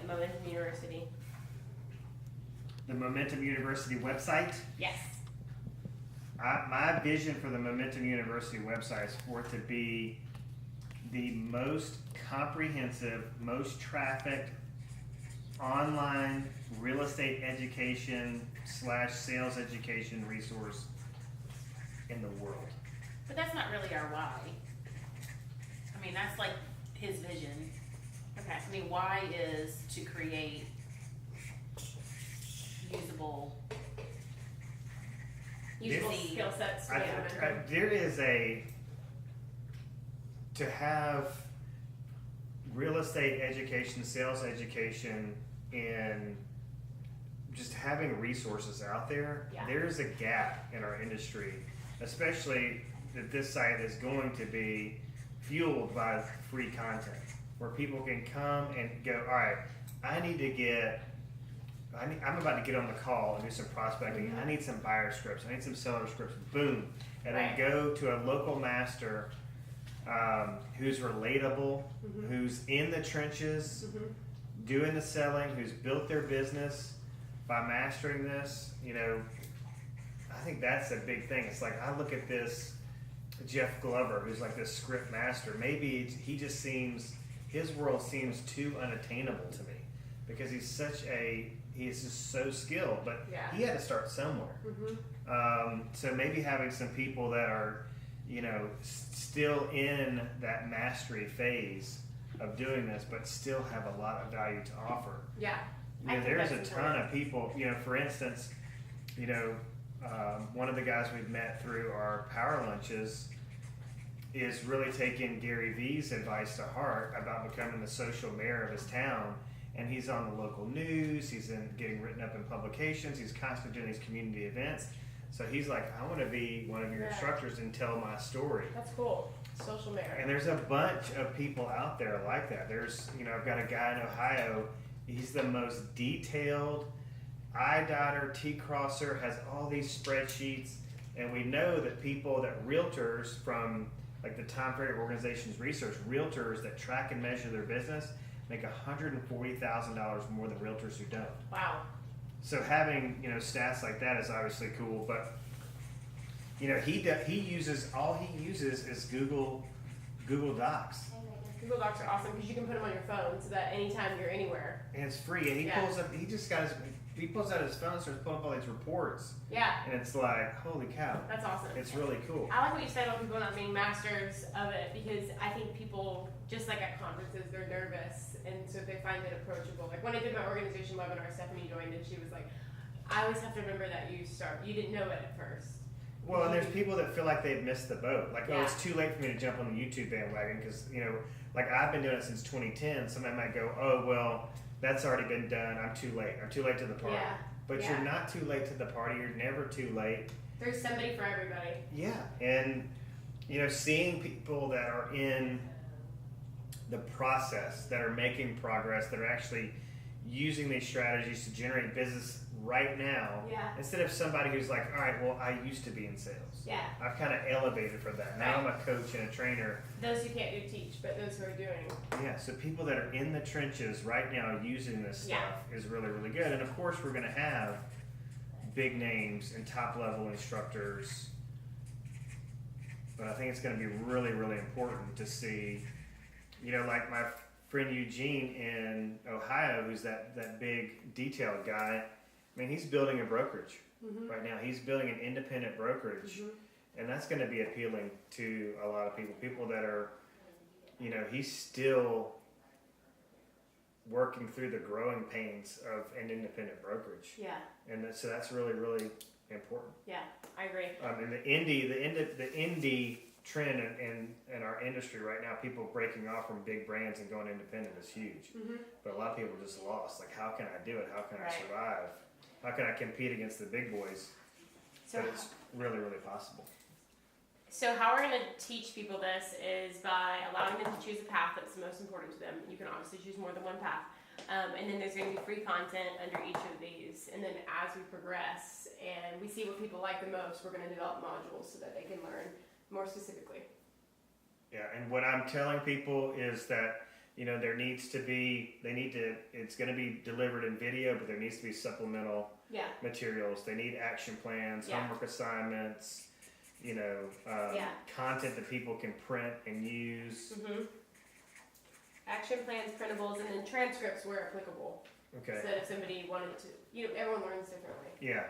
Momentum University. The Momentum University website. Yes. My vision for the Momentum University website is for it to be the most comprehensive, most trafficked online real estate education / sales education resource in the world. But that's not really our why. I mean, that's like his vision. Okay, I mean, why is to create usable skill sets to There is to have real estate education, sales education, and just having resources out there. Yeah. There is a gap in our industry, especially that this site is going to be fueled by free content, where people can come and go, all right, I'm about to get on the call and do some prospecting. Mm-hmm. I need some buyer scripts. I need some seller scripts. Boom. And Right. then go to a local master who's relatable, Mm-hmm. who's in the trenches, Mm-hmm. doing the selling, who's built their business by mastering this. I think that's a big thing. It's like, I look at this Jeff Glover, who's like this script master. Maybe his world seems too unattainable to me because he's just so skilled, but Yeah. he had to start somewhere. Mm-hmm. So maybe having some people that are, still in that mastery phase of doing this, but still have a lot of value to offer. Yeah. I think There's a that's ton important. of people, for instance, one of the guys we've met through our power lunches is really taking Gary Vee's advice to heart about becoming the social mayor of his town. And he's on the local news, he's getting written up in publications, he's constantly doing these community events. So he's like, I want to be one of your instructors and tell my story. That's cool. Social merit. And there's a bunch of people out there like that. I've got a guy in Ohio, he's the most detailed, I-dotter, T-crosser, has all these spreadsheets. And we know that realtors from like the Tom Ferry Organization's research, realtors that track and measure their business make $140,000 more than realtors who don't. Wow. So having stats like that is obviously cool, but he uses is Google Docs, Google Docs are awesome because you can put them on your phone so that anytime you're anywhere. and it's free. And he pulls out his phone, starts pulling up all these reports, Yeah. and it's like, holy cow, That's awesome. it's really cool. I like what you said about people not being masters of it because I think people, just like at conferences, they're nervous and so they find it approachable. Like when I did my organization webinar, Stephanie joined and she was like, I always have to remember that you didn't know it at first. Well, and there's people that feel like they've missed the boat. Like, Yeah. oh, it's too late for me to jump on the YouTube bandwagon because, like I've been doing it since 2010. Somebody might go, oh, well, that's already been done. I'm too late. I'm too late to the party. Yeah. But Yeah. you're not too late to the party. You're never too late. There's somebody for everybody. Yeah. And, seeing people that are in the process, that are making progress, that are actually using these strategies to generate business right now, Yeah. instead of somebody who's like, all right, well, I used to be in sales. Yeah. I've kind of elevated for that. Now I'm a coach and a trainer. Those who can't do teach, but those who are doing. Yeah, so people that are in the trenches right now using this stuff is really, really good. And of course, we're going to have big names and top level instructors. But I think it's going to be really, really important to see, like my friend Eugene in Ohio, who's that big detailed guy. I mean, he's building a brokerage right now. He's building an independent brokerage. And that's going to be appealing to a lot of people. People that are, he's still working through the growing pains of an independent brokerage. Yeah. And so that's really, really important. Yeah, I agree. And the indie trend in our industry right now, people breaking off from big brands and going independent is huge. But a lot of people are just lost. Like, how can I do it? How can I survive? How can I compete against the big boys? So But it's really, really possible. So how we're going to teach people this is by allowing them to choose a path that's most important to them. You can obviously choose more than one path. And then there's going to be free content under each of these. And then as we progress and we see what people like the most, we're going to develop modules so that they can learn more specifically. Yeah, and what I'm telling people is that You know, there needs to be, it's going to be delivered in video, but there needs to be supplemental Yeah. materials. They need action plans, Yeah. homework assignments, you know, content that people can print and use. Mhm. Action plans, printables, and then transcripts where applicable. Okay. So if somebody wanted to, everyone learns differently. Yeah.